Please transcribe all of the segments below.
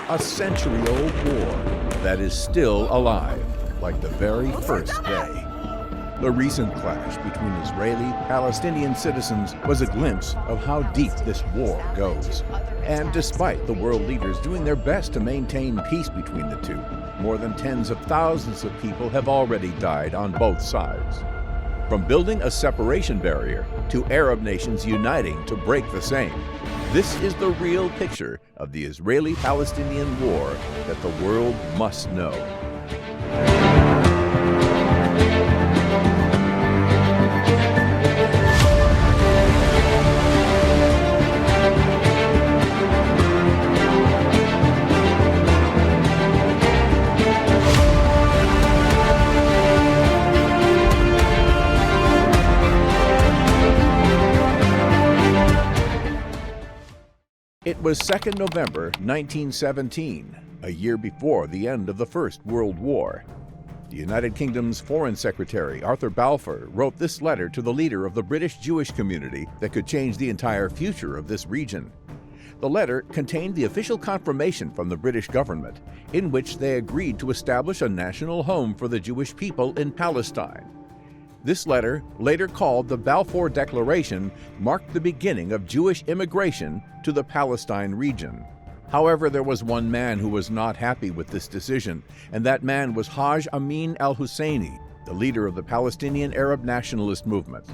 A century-old war that is still alive, like the very first day. The recent clash between Israeli-Palestinian citizens was a glimpse of how deep this war goes. And despite the world leaders doing their best to maintain peace between the two, more than tens of thousands of people have already died on both sides. From building a separation barrier to Arab nations uniting to break the same, this is the real picture of the Israeli-Palestinian war that the world must know. It was 2nd November 1917, a year before the end of the First World War. The United Kingdom's Foreign Secretary, Arthur Balfour, wrote this letter to the leader of the British Jewish community that could change the entire future of this region. The letter contained the official confirmation from the British government, in which they agreed to establish a national home for the Jewish people in Palestine. This letter, later called the Balfour Declaration, marked the beginning of Jewish immigration to the Palestine region. However, there was one man who was not happy with this decision, and that man was Haj Amin al-Husseini, the leader of the Palestinian Arab nationalist movement.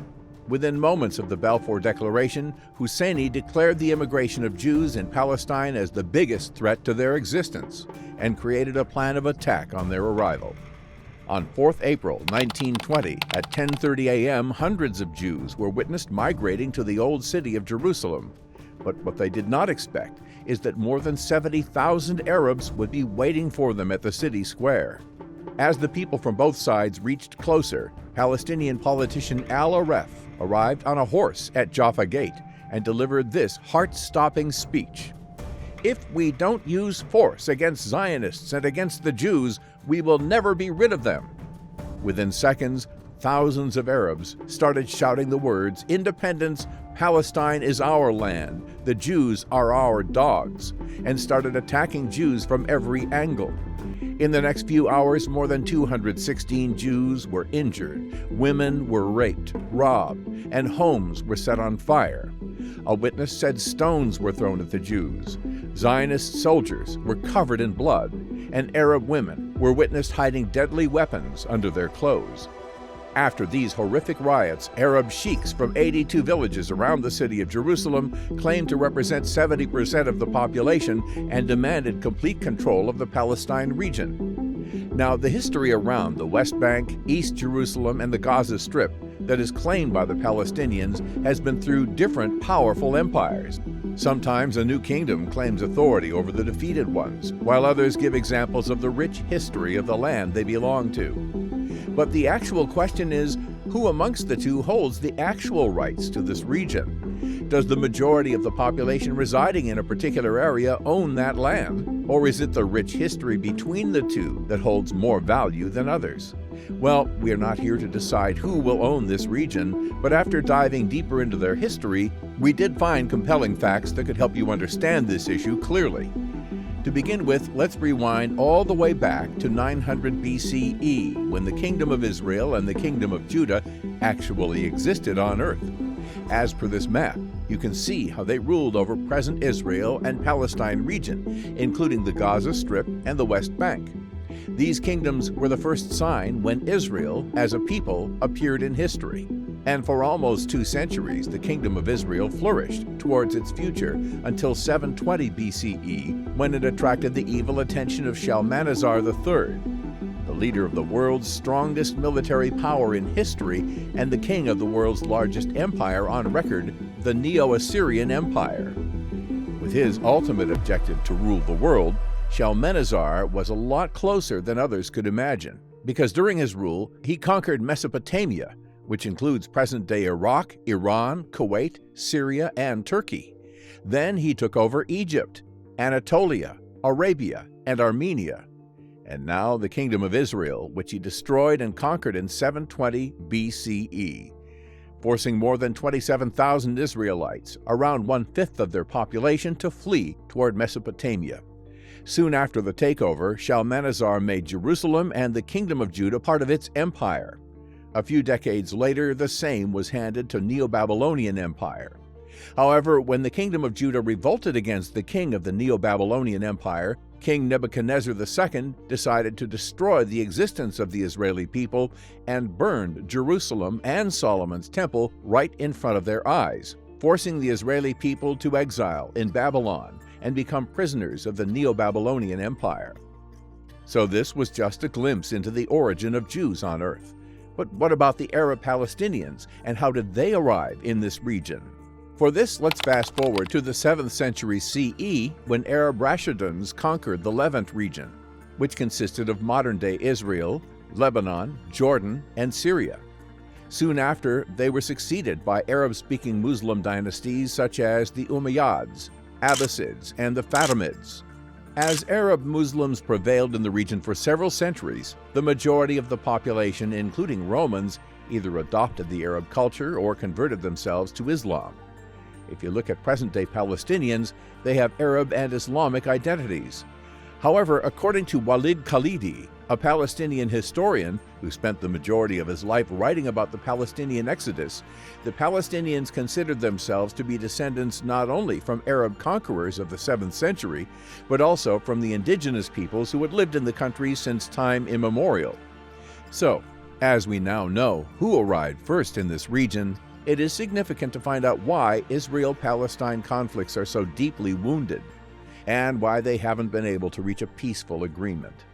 Within moments of the Balfour Declaration, Husseini declared the immigration of Jews in Palestine as the biggest threat to their existence, and created a plan of attack on their arrival. On 4th April 1920, at 10:30 a.m., hundreds of Jews were witnessed migrating to the old city of Jerusalem. But what they did not expect is that more than 70,000 Arabs would be waiting for them at the city square. As the people from both sides reached closer, Palestinian politician Al Aref arrived on a horse at Jaffa Gate and delivered this heart-stopping speech. "If we don't use force against Zionists and against the Jews, we will never be rid of them." Within seconds, thousands of Arabs started shouting the words, "Independence, Palestine is our land, the Jews are our dogs," and started attacking Jews from every angle. In the next few hours, more than 216 Jews were injured, women were raped, robbed, and homes were set on fire. A witness said stones were thrown at the Jews. Zionist soldiers were covered in blood, and Arab women were witnessed hiding deadly weapons under their clothes. After these horrific riots, Arab sheiks from 82 villages around the city of Jerusalem claimed to represent 70% of the population and demanded complete control of the Palestine region. Now, the history around the West Bank, East Jerusalem, and the Gaza Strip that is claimed by the Palestinians has been through different powerful empires. Sometimes a new kingdom claims authority over the defeated ones, while others give examples of the rich history of the land they belong to. But the actual question is, who amongst the two holds the actual rights to this region? Does the majority of the population residing in a particular area own that land? Or is it the rich history between the two that holds more value than others? Well, we are not here to decide who will own this region, but after diving deeper into their history, we did find compelling facts that could help you understand this issue clearly. To begin with, let's rewind all the way back to 900 BCE, when the Kingdom of Israel and the Kingdom of Judah actually existed on earth. As per this map, you can see how they ruled over present Israel and Palestine region, including the Gaza Strip and the West Bank. These kingdoms were the first sign when Israel, as a people, appeared in history. And for almost 2 centuries, the Kingdom of Israel flourished towards its future until 720 BCE, when it attracted the evil attention of Shalmaneser III, the leader of the world's strongest military power in history and the king of the world's largest empire on record, the Neo-Assyrian Empire. With his ultimate objective to rule the world, Shalmaneser was a lot closer than others could imagine, because during his rule, he conquered Mesopotamia, which includes present-day Iraq, Iran, Kuwait, Syria, and Turkey. Then he took over Egypt, Anatolia, Arabia, and Armenia. And now the Kingdom of Israel, which he destroyed and conquered in 720 BCE, forcing more than 27,000 Israelites, around 1/5 of their population, to flee toward Mesopotamia. Soon after the takeover, Shalmaneser made Jerusalem and the Kingdom of Judah part of its empire. A few decades later, the same was handed to Neo-Babylonian Empire. However, when the Kingdom of Judah revolted against the king of the Neo-Babylonian Empire, King Nebuchadnezzar II decided to destroy the existence of the Israeli people and burned Jerusalem and Solomon's temple right in front of their eyes, forcing the Israeli people to exile in Babylon and become prisoners of the Neo-Babylonian Empire. So this was just a glimpse into the origin of Jews on earth. But what about the Arab Palestinians, and how did they arrive in this region? For this, let's fast forward to the 7th century CE, when Arab Rashidun conquered the Levant region, which consisted of modern-day Israel, Lebanon, Jordan, and Syria. Soon after, they were succeeded by Arab-speaking Muslim dynasties such as the Umayyads, Abbasids, and the Fatimids. As Arab Muslims prevailed in the region for several centuries, the majority of the population, including Romans, either adopted the Arab culture or converted themselves to Islam. If you look at present-day Palestinians, they have Arab and Islamic identities. However, according to Walid Khalidi, a Palestinian historian who spent the majority of his life writing about the Palestinian exodus, the Palestinians considered themselves to be descendants not only from Arab conquerors of the 7th century, but also from the indigenous peoples who had lived in the country since time immemorial. So, as we now know who arrived first in this region, it is significant to find out why Israel-Palestine conflicts are so deeply wounded, and why they haven't been able to reach a peaceful agreement.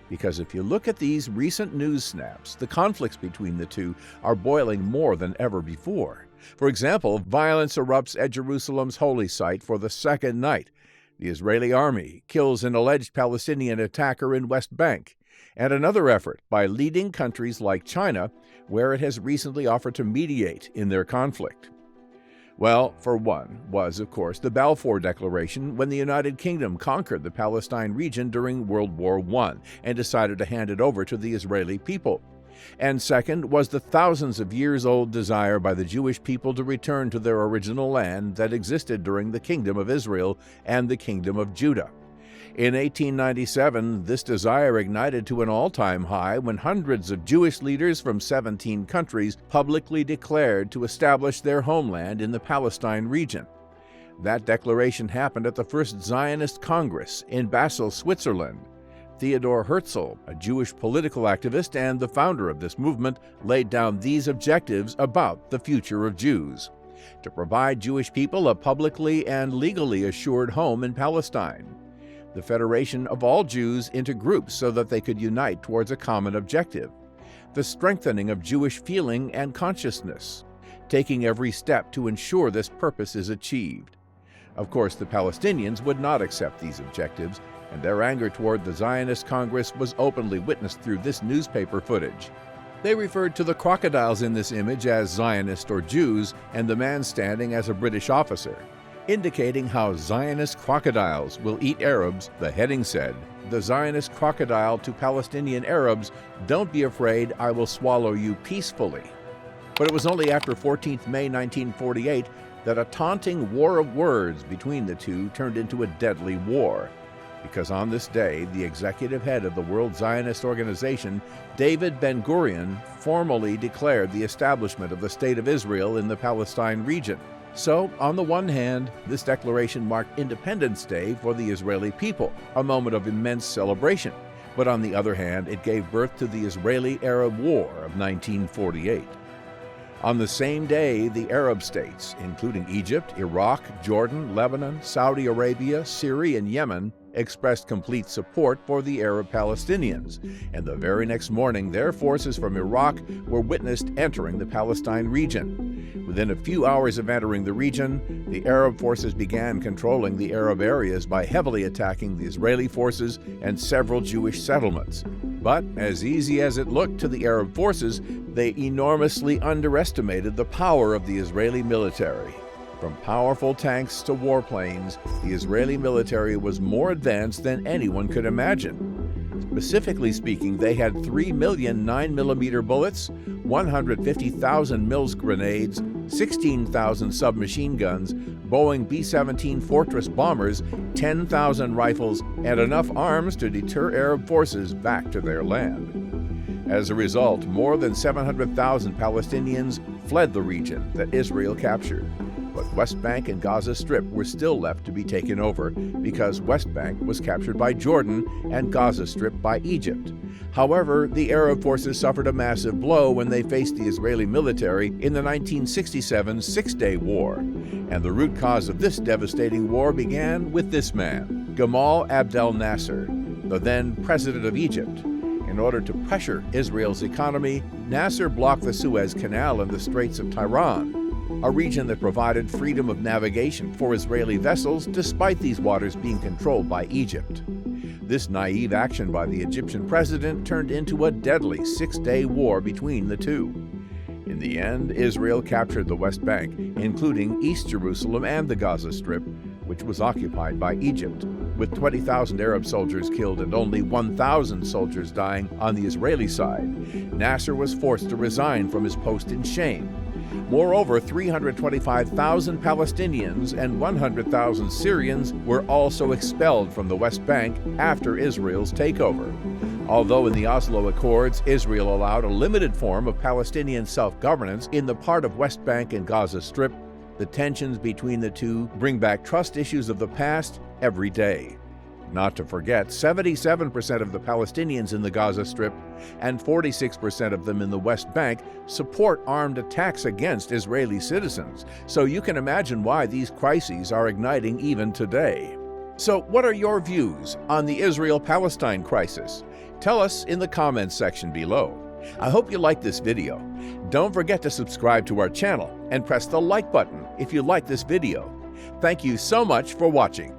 Because if you look at these recent news snaps, the conflicts between the two are boiling more than ever before. For example, violence erupts at Jerusalem's holy site for the second night. The Israeli army kills an alleged Palestinian attacker in West Bank, and another effort by leading countries like China, where it has recently offered to mediate in their conflict. Well, for one, was, of course, the Balfour Declaration when the United Kingdom conquered the Palestine region during World War I and decided to hand it over to the Israeli people. And second was the thousands of years-old desire by the Jewish people to return to their original land that existed during the Kingdom of Israel and the Kingdom of Judah. In 1897, this desire ignited to an all-time high when hundreds of Jewish leaders from 17 countries publicly declared to establish their homeland in the Palestine region. That declaration happened at the first Zionist Congress in Basel, Switzerland. Theodor Herzl, a Jewish political activist and the founder of this movement, laid down these objectives about the future of Jews: to provide Jewish people a publicly and legally assured home in Palestine, the federation of all Jews into groups so that they could unite towards a common objective, the strengthening of Jewish feeling and consciousness, taking every step to ensure this purpose is achieved. Of course, the Palestinians would not accept these objectives, and their anger toward the Zionist Congress was openly witnessed through this newspaper footage. They referred to the crocodiles in this image as Zionists or Jews, and the man standing as a British officer, indicating how Zionist crocodiles will eat Arabs. The heading said, "The Zionist crocodile to Palestinian Arabs, don't be afraid, I will swallow you peacefully." But it was only after 14th May 1948 that a taunting war of words between the two turned into a deadly war. Because on this day, the executive head of the World Zionist Organization, David Ben-Gurion, formally declared the establishment of the State of Israel in the Palestine region. So, on the one hand, this declaration marked Independence Day for the Israeli people, a moment of immense celebration. But on the other hand, it gave birth to the Israeli-Arab War of 1948. On the same day, the Arab states, including Egypt, Iraq, Jordan, Lebanon, Saudi Arabia, Syria, and Yemen, expressed complete support for the Arab Palestinians, and the very next morning their forces from Iraq were witnessed entering the Palestine region. Within a few hours of entering the region, the Arab forces began controlling the Arab areas by heavily attacking the Israeli forces and several Jewish settlements. But as easy as it looked to the Arab forces, they enormously underestimated the power of the Israeli military. From powerful tanks to warplanes, the Israeli military was more advanced than anyone could imagine. Specifically speaking, they had 3 million 9mm bullets, 150,000 Mills grenades, 16,000 submachine guns, Boeing B-17 Fortress bombers, 10,000 rifles, and enough arms to deter Arab forces back to their land. As a result, more than 700,000 Palestinians fled the region that Israel captured. But West Bank and Gaza Strip were still left to be taken over because West Bank was captured by Jordan and Gaza Strip by Egypt. However, the Arab forces suffered a massive blow when they faced the Israeli military in the 1967 Six-Day War. And the root cause of this devastating war began with this man, Gamal Abdel Nasser, the then president of Egypt. In order to pressure Israel's economy, Nasser blocked the Suez Canal and the Straits of Tiran, a region that provided freedom of navigation for Israeli vessels despite these waters being controlled by Egypt. This naive action by the Egyptian president turned into a deadly six-day war between the two. In the end, Israel captured the West Bank, including East Jerusalem and the Gaza Strip, which was occupied by Egypt, with 20,000 Arab soldiers killed and only 1,000 soldiers dying on the Israeli side. Nasser was forced to resign from his post in shame. Moreover, 325,000 Palestinians and 100,000 Syrians were also expelled from the West Bank after Israel's takeover. Although in the Oslo Accords, Israel allowed a limited form of Palestinian self-governance in the part of West Bank and Gaza Strip, the tensions between the two bring back trust issues of the past every day. Not to forget, 77% of the Palestinians in the Gaza Strip and 46% of them in the West Bank support armed attacks against Israeli citizens, so you can imagine why these crises are igniting even today. So what are your views on the Israel-Palestine crisis? Tell us in the comments section below. I hope you liked this video. Don't forget to subscribe to our channel and press the like button if you like this video. Thank you so much for watching.